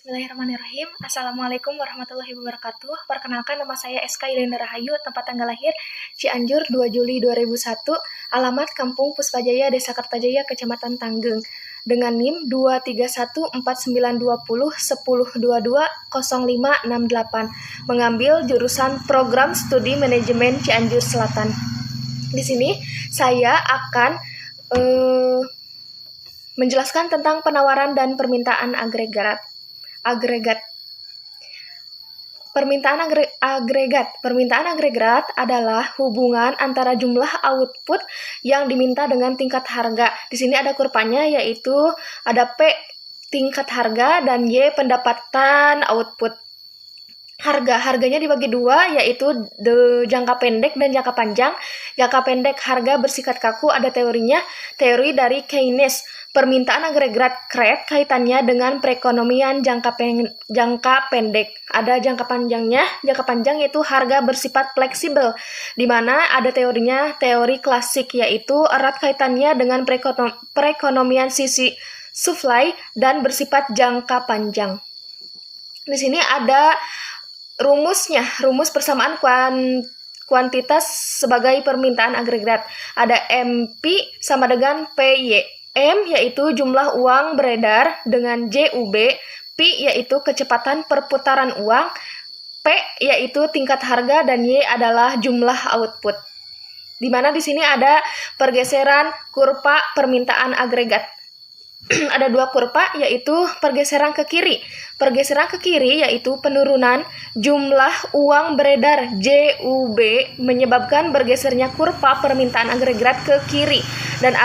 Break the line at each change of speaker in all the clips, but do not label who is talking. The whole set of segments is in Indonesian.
Bismillahirrahmanirrahim. Assalamualaikum warahmatullahi wabarakatuh. Perkenalkan, nama saya SK Yudenda Rahayu, tempat tanggal lahir Cianjur 2 Juli 2001, alamat Kampung Puspajaya, Desa Kertajaya, Kecamatan Tanggeng, dengan NIM 231492010220568, mengambil jurusan Program Studi Manajemen Cianjur Selatan. Di sini saya akan menjelaskan tentang penawaran dan permintaan agregat. Permintaan agregat adalah hubungan antara jumlah output yang diminta dengan tingkat harga. Di sini ada kurvanya, yaitu ada P tingkat harga dan Y pendapatan output. Harganya dibagi dua, yaitu jangka pendek dan jangka panjang. Jangka pendek harga bersifat kaku, ada teorinya, teori dari Keynes. Permintaan agregat kaitannya dengan perekonomian jangka pendek. Ada jangka panjangnya. Jangka panjang yaitu harga bersifat fleksibel, di mana ada teorinya, teori klasik, yaitu erat kaitannya dengan perekonomian sisi supply dan bersifat jangka panjang. Di sini ada rumusnya, rumus persamaan kuantitas sebagai permintaan agregat. Ada MP sama dengan PY. M yaitu jumlah uang beredar dengan JUB, P yaitu kecepatan perputaran uang, P yaitu tingkat harga, dan Y adalah jumlah output. Di mana di sini ada pergeseran kurva permintaan agregat. Ada dua kurva, yaitu pergeseran ke kiri. Pergeseran ke kiri yaitu penurunan jumlah uang beredar JUB menyebabkan bergesernya kurva permintaan agregat ke kiri. Dan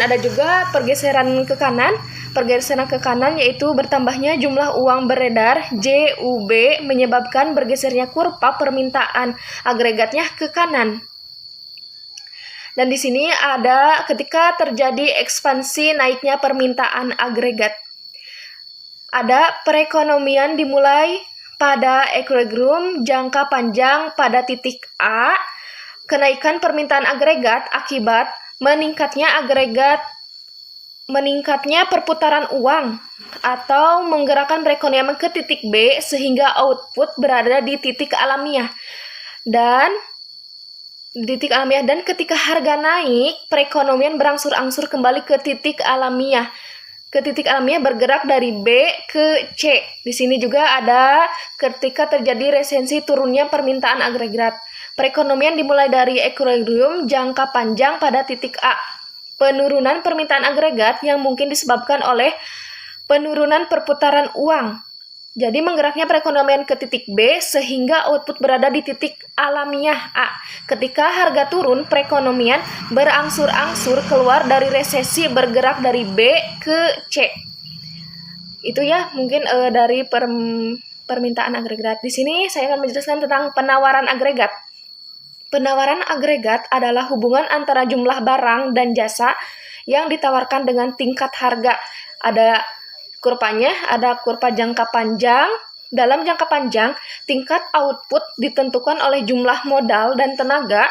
ada juga pergeseran ke kanan. Pergeseran ke kanan yaitu bertambahnya jumlah uang beredar JUB menyebabkan bergesernya kurva permintaan agregatnya ke kanan. Dan di sini ada ketika terjadi ekspansi naiknya permintaan agregat. Ada perekonomian dimulai pada equilibrium jangka panjang pada titik A, kenaikan permintaan agregat akibat meningkatnya perputaran uang atau menggerakkan perekonomian ke titik B sehingga output berada di titik alamiah. Dan ketika harga naik, perekonomian berangsur-angsur kembali ke titik alamiah. Bergerak dari B ke C. Di sini juga ada ketika terjadi resensi turunnya permintaan agregat. Perekonomian dimulai dari equilibrium jangka panjang pada titik A. Penurunan permintaan agregat yang mungkin disebabkan oleh penurunan perputaran uang. Jadi menggeraknya perekonomian ke titik B sehingga output berada di titik alamiah A. Ketika harga turun, perekonomian berangsur-angsur keluar dari resesi, bergerak dari B ke C. Itu ya mungkin dari permintaan agregat. Di sini saya akan menjelaskan tentang penawaran agregat. Penawaran agregat adalah hubungan antara jumlah barang dan jasa yang ditawarkan dengan tingkat harga. Ada kurvanya, ada kurva jangka panjang. Dalam jangka panjang, tingkat output ditentukan oleh jumlah modal dan tenaga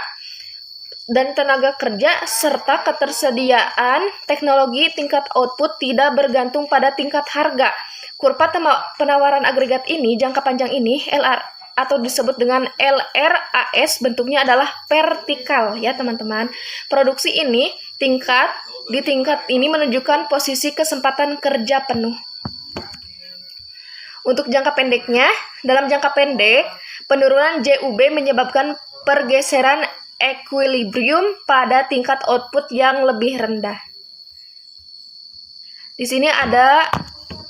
kerja serta ketersediaan teknologi. Tingkat output tidak bergantung pada tingkat harga. Kurva penawaran agregat ini, jangka panjang ini, LR atau disebut dengan LRAS, bentuknya adalah vertikal ya teman-teman. Produksi ini di tingkat ini menunjukkan posisi kesempatan kerja penuh. Untuk jangka pendeknya, dalam jangka pendek, penurunan JUB menyebabkan pergeseran equilibrium pada tingkat output yang lebih rendah. Di sini ada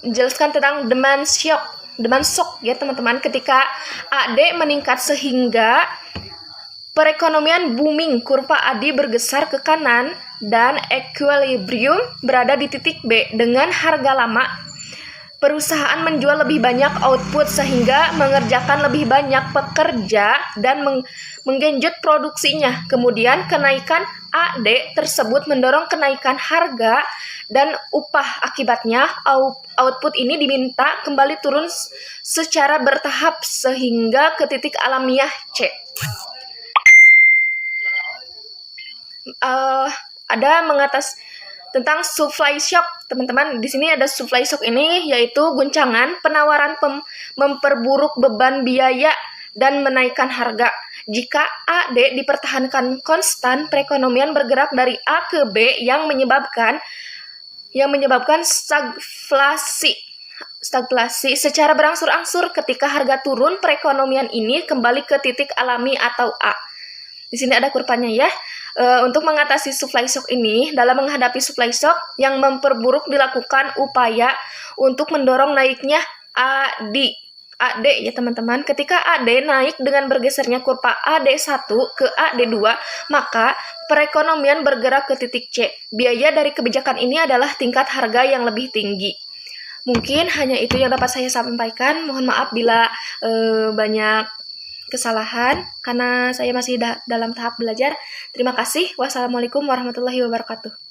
menjelaskan tentang demand shock ya teman-teman. Ketika AD meningkat sehingga perekonomian booming, kurva AD bergeser ke kanan dan equilibrium berada di titik B dengan harga lama. Perusahaan menjual lebih banyak output sehingga mengerjakan lebih banyak pekerja dan menggenjot produksinya. Kemudian kenaikan AD tersebut mendorong kenaikan harga dan upah. Akibatnya output ini diminta kembali turun secara bertahap sehingga ke titik alamiah C. Ada tentang supply shock, teman-teman. Di sini ada supply shock ini yaitu guncangan penawaran memperburuk beban biaya dan menaikkan harga. Jika AD dipertahankan konstan, perekonomian bergerak dari A ke B yang menyebabkan stagflasi secara berangsur-angsur. Ketika harga turun, perekonomian ini kembali ke titik alami atau A. Di sini ada kurvanya ya. Untuk mengatasi supply shock ini, dalam menghadapi supply shock yang memperburuk dilakukan upaya untuk mendorong naiknya AD ya teman-teman. Ketika AD naik dengan bergesernya kurva AD1 ke AD2, maka perekonomian bergerak ke titik C. Biaya dari kebijakan ini adalah tingkat harga yang lebih tinggi. Mungkin hanya itu yang dapat saya sampaikan. Mohon maaf bila banyak kesalahan karena saya masih dalam tahap belajar. Terima kasih. Wassalamualaikum warahmatullahi wabarakatuh.